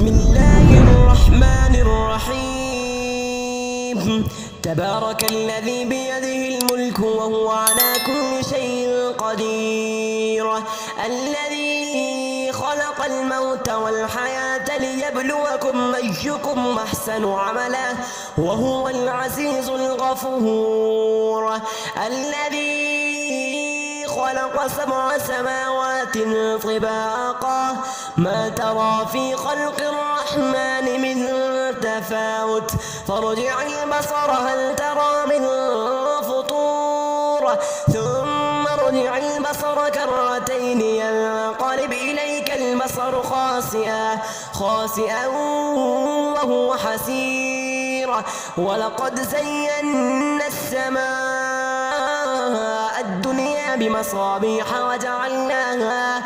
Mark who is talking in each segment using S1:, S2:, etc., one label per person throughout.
S1: بسم الله الرحمن الرحيم. تبارك الذي بيده الملك وهو على كل شيء قدير، الذي خلق الموت والحياة ليبلوكم أيكم أحسن عملا وهو العزيز الغفور، الذي خلق 7 سماوات طباقا ما ترى في خلق الرحمن من تفاوت فارجع البصر هل ترى من فطور ثم ارجع البصر كرتين ينقلب إليك البصر خاسئا وهو حسير. ولقد زينا السماء الدنيا بمصابيح وجعلناها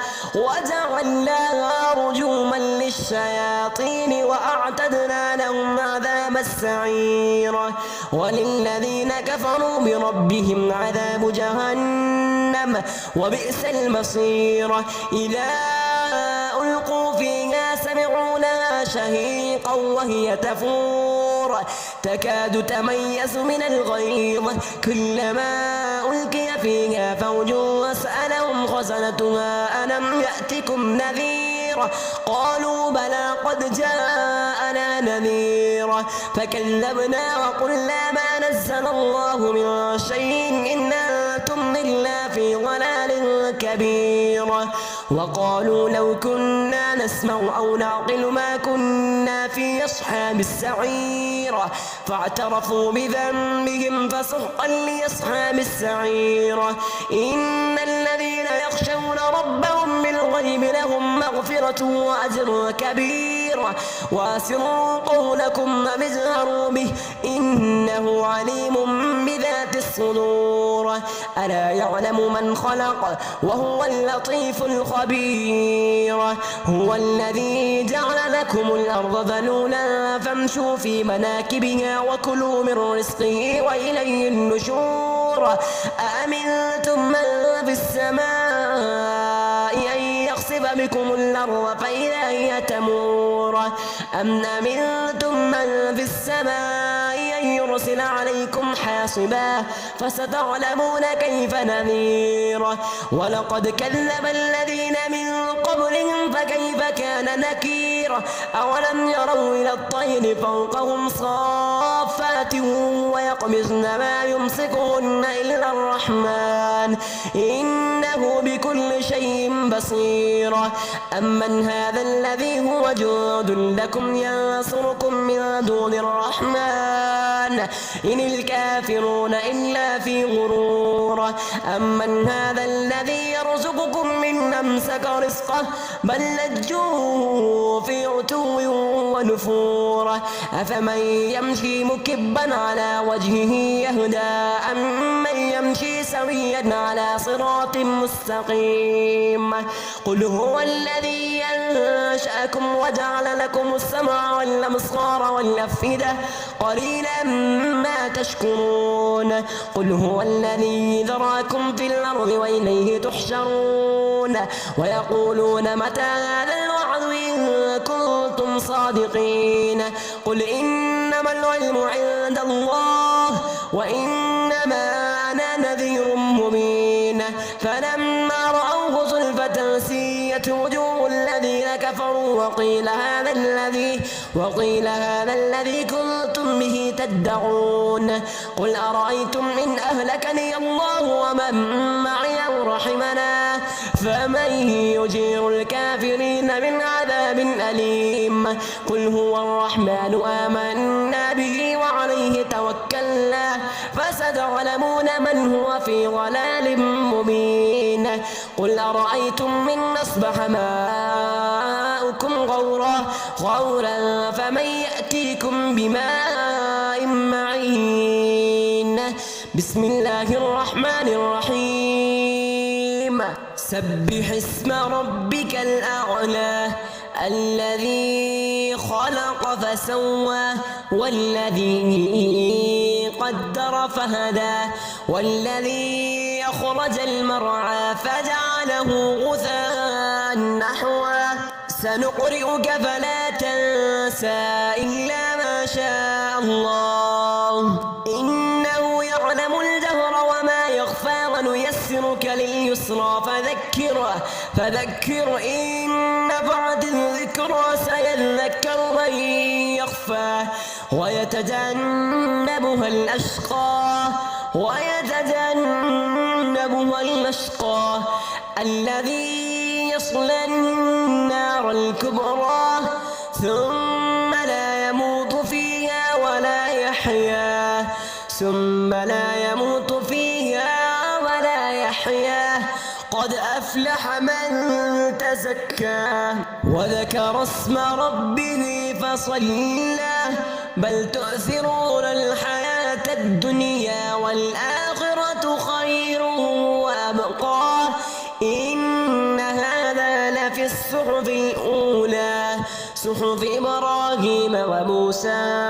S1: رجوما للشياطين وأعتدنا لهم عذاب السعير. وللذين كفروا بربهم عذاب جهنم وبئس المصير. إذا ألقوا فيها سمعوا لها شهيقا وهي تفور تكاد تميز من الغيظ كلما ألقي فيها فوج سألهم خزنتها ألم يأتكم نذير قالوا بلى قد جاءنا نذير فكذبنا وقلنا ما نزل الله من شيء إن أنتم إلا في ضلال كبير. وقالوا لو كنا نسمع أو نعقل ما كنا في أصحاب السعير فاعترفوا بذنبهم فسحقا لأصحاب السعير. إن الذين يخشون ربهم بالغيب لهم مغفرة وأجر كبير. وأسروا قولكم أو اجهروا به إنه عليم بذات الصدور. ألا يعلم من خلق وهو اللطيف الخبير. هو الذي جعل لكم الأرض ذلولا فامشوا في مناكبها وكلوا من رزقه وإليه النشور. أأمنتم من في السماء أن يخسف بكم الأرض فإذا هي تمور أم أمنتم من في السماء أن يرسل عليكم حاصبا فستعلمون كيف نذير. ولقد كذب الذين من قبلهم فكيف كان نكير. أولم يروا إلى الطير فوقهم صافات ويقبضن ما يمسكهن إلا الرحمن إنه بكل شيء بصير. أمن هذا الذي هو جند لكم ينصركم من دون الرحمن إن الكافرون إلا في غرور. أمن هذا الذي يرزقكم من أمسك رزقه بل لجوا في عتو ونفور. أفمن يمشي مكبا على وجهه يهدى أمن يمشي سويا على صراط مستقيم. قل هو الذي أنشأكم وجعل لكم السمع والأبصار والأفئدة قليلا ما تشكرون. قل هو الذي ذراكم في الأرض وإليه تحشرون. ويقولون متى هذا الوعد إن كنتم صادقين. قل إنما العلم عند الله وإنما أنا نذير مبين. فلما رأوه زلفة سيئت وجوه الذين كفروا وقيل هذا الذي كنتم به تدعون. قل أرأيتم إن أهلكني الله ومن معي أو رحمنا فمن يجير الكافرين من عذاب أليم. قل هو الرحمن آمنا به وعليه توكلنا فستعلمون من هو في ضلال مبين. قل أرأيتم من أصبح ماؤكم غورا فمن يأتيكم بماء معين. بسم الله الرحمن الرحيم. سبح اسم ربك الأعلى الذي خلق فسوى والذي قدر فهدى والذي أخرج المرعى فجعله غثاء نحوا سنقرئك فلا تنسى تنسى إلا ما شاء الله إنه يعلم الجهر وما يخفى ونيسرك لليسرى فذكر إن نفعت الذكرى سيذكر من يخفى ويتجنبها الأشقى الذي يصلى النار الكبرى ثم لا يموت فيها ولا يحيا قد أفلح من تزكى وذكر اسم ربه فصلى بل تؤثرون الحياة الدنيا والآخرة خير وأبقى إن هذا لفي الصحف الأولى صحف إبراهيم وموسى.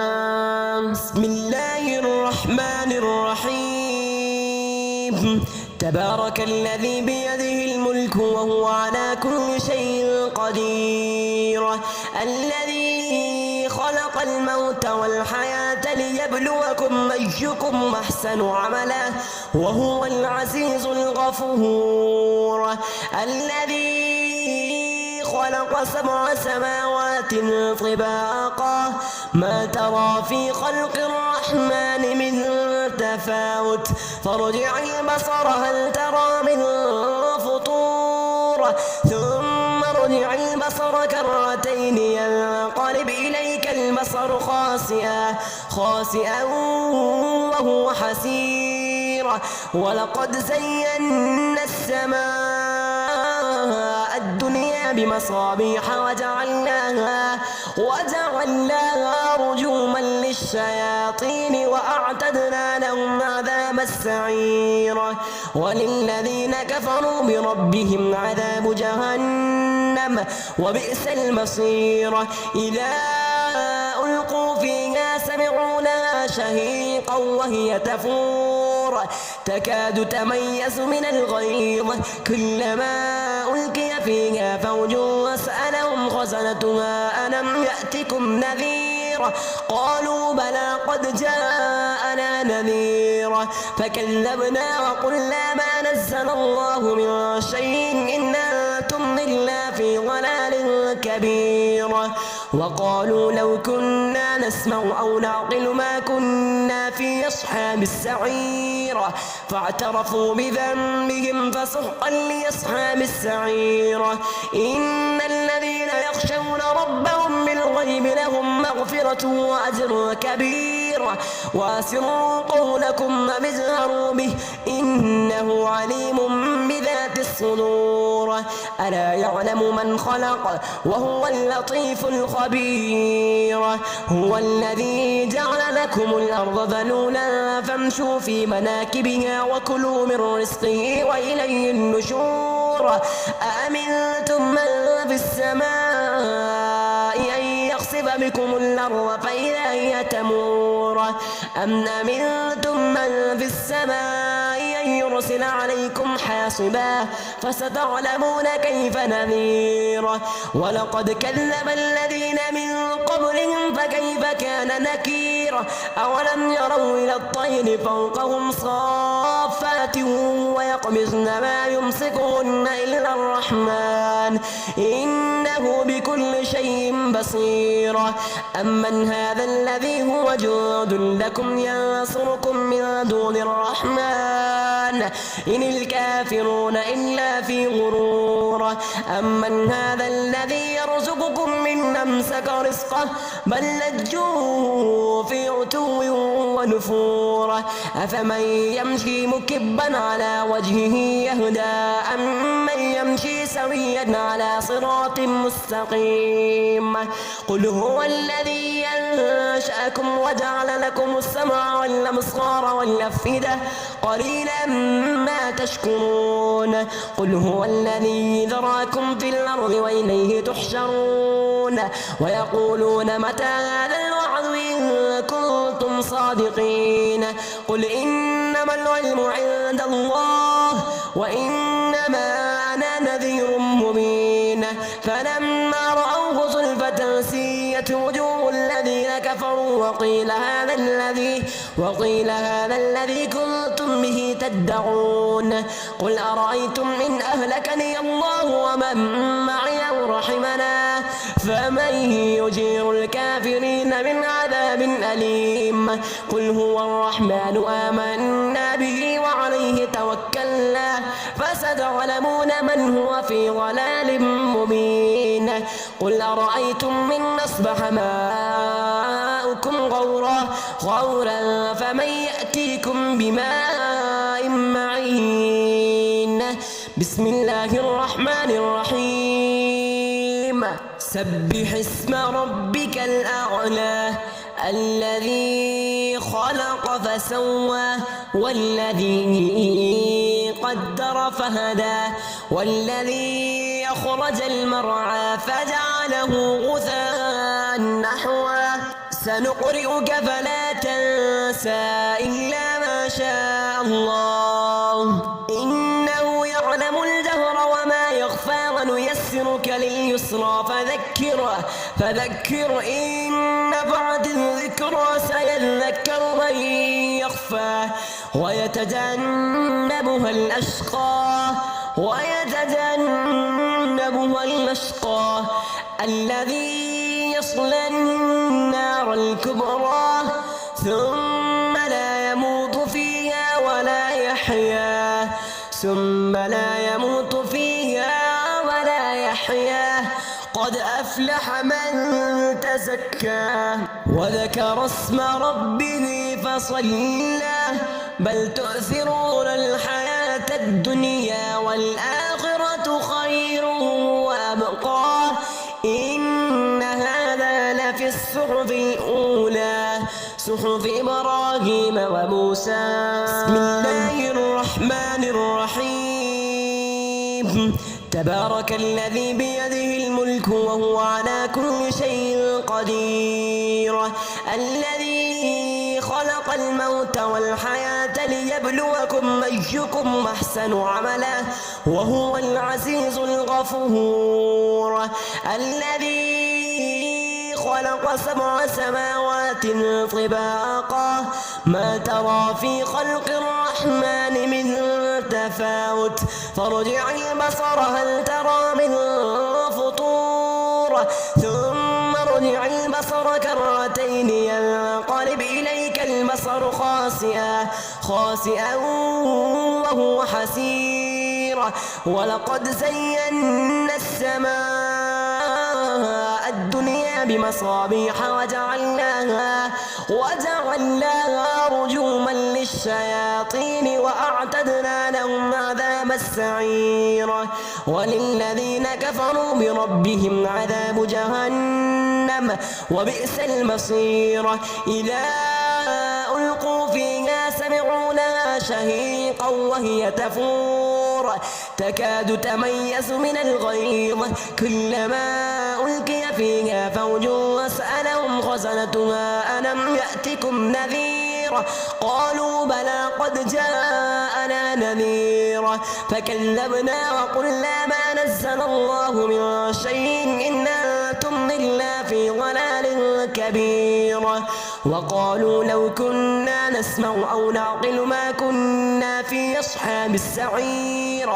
S1: بسم الله الرحمن الرحيم تبارك الذي بيده الملك وهو على كل شيء قدير الذي خلق الموت والحياة ليبلوكم أيكم أحسن عملا وهو العزيز الغفور الذي خلق 7 سماوات طباقا ما ترى في خلق الرحمن من تفاوت فارجع البصر هل ترى من فطور ثم ارجع البصر كرتين ينقلب إليك البصر خاسئا وهو حسير ولقد زينا السماء الدنيا بمصابيح وجعلناها رجوما للشياطين وأعتدنا لهم عذاب السعير وللذين كفروا بربهم عذاب جهنم وبئس المصير إذا ألقوا فيها سمعوا لها شهيقا وهي تفور تكاد تميز من الغيظ كلما ألقي فيها فوج وسألهم خزنتها ألم يأتكم نذير قالوا بلى قد جاءنا نذير فكذبنا وقلنا ما نزل الله من شيء إن أنتم إلا في ضلال كبير وقالوا لو كنا نسمع أو نعقل ما كنا في أصحاب السعير فاعترفوا بذنبهم فسحقا لأصحاب السعير إن الذين يخشون ربهم بالغيب لهم مغفرة وأجر كبير وأسروا قولكم واجهروا به إنه عليم بذات الصدور ألا يعلم من خلق وهو اللطيف الخبير هو الذي جعل لكم الأرض ذلولا فامشوا في مناكبها وكلوا من رزقه وإليه النشور أأمنتم من في السماء أن يخسف بكم الأرض فإذا هي تمور أم أمنتم من في السماء أن يرسل عليكم حاصبا فستعلمون كيف نذير ولقد كذب الذين من قبلهم فكيف كان نكير أولم يروا إلى الطير فوقهم صافات ويقبضن ما يمسكهن إلا الرحمن إنه بكل شيء بصير أمن هذا الذي هو جند لكم ينصركم من دون الرحمن إن الكافرون إلا في غرور أمن هذا الذي يرزقكم من أمسك رزقه بل لجوا في عتو ونفور أفمن يمشي مكبا على وجهه يهدى أمن يمشي سويا على صراط مستقيم قل هو الذي ينشأكم وجعل لكم السمع والأبصار والأفئدة قليلا ما تشكرون قل هو الذي ذراكم في الأرض وإليه تحشرون ويقولون متى هذا الوعد إن كنتم صادقين قل إنما العلم عند الله وإنما أنا نذير مبين فلما رأوه زلفة وسويت وجوه الذين كفروا وقيل هذا الذي كنتم به تدعون قل أرأيتم إن أهلكني الله ومن معي أو رحمنا فمن يجير الكافرين من عذاب أليم قل هو الرحمن آمنا به وعليه توكلنا فستعلمون من هو في ضلال مبين قل أرأيتم من أصبح ماؤكم غورا فمن يأتيكم بماء معين بسم الله الرحمن الرحيم سبح اسم ربك الأعلى الذي خلق فسوى والذي قدر فهدى والذي أخرج المرعى فجعله غثاء نحوا سنقرئك فلا تنسى إلا ما شاء الله إنه يعلم الجهر وما يخفى ونيسرك لليسرى فذكر إن نفعت الذكرى سيذكر من يخفى ويتجنبها الأشقى الذي يصلى النار الكبرى ثم لا يموت فيها ولا يحيا قد أفلح من تزكى وذكر اسم ربه فصلى بل تؤثرون الحياة الدنيا والآخرة خير وأبقى إن هذا لفي الصحف الأولى صحف إبراهيم وموسى بسم الله الرحمن الرحيم تبارك الذي بيده الملك وهو على كل شيء قدير الذي خلق الموت والحياة ليبلوكم أيكم أحسن عملا وهو العزيز الغفور الذي خلق 7 سماوات طباقا ما ترى في خلق الرحمن من تفاوت فارجع البصر هل ترى من فطور ثم ارجع البصر كرتين ينقلب إليك البصر خاسئا وهو حسير ولقد زينا السماء الدنيا بمصابيح وجعلناها رجوما للشياطين وأعتدنا لهم عذاب السعير وللذين كفروا بربهم عذاب جهنم وبئس المصير إذا ألقوا فيها سمعوا لها شهيقا وهي تفور تكاد تميز من الغيظ كلما ألقي فيها فوج سألهم خزنتها ألم يأتكم نذير قالوا بلى قد جاءنا نذير فكذبنا وقلنا ما نزل الله من شيء إن أنتم إلا في ضلال كبير وقالوا لو كنا نسمع أو نعقل ما كنا في أصحاب السعير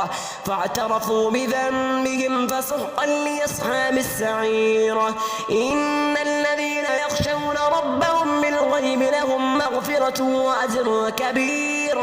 S1: فاعترفوا بذنبهم فسحقا لأصحاب السعير إن الذين يخشون ربهم بالغيب لهم مغفرة وأجر كبير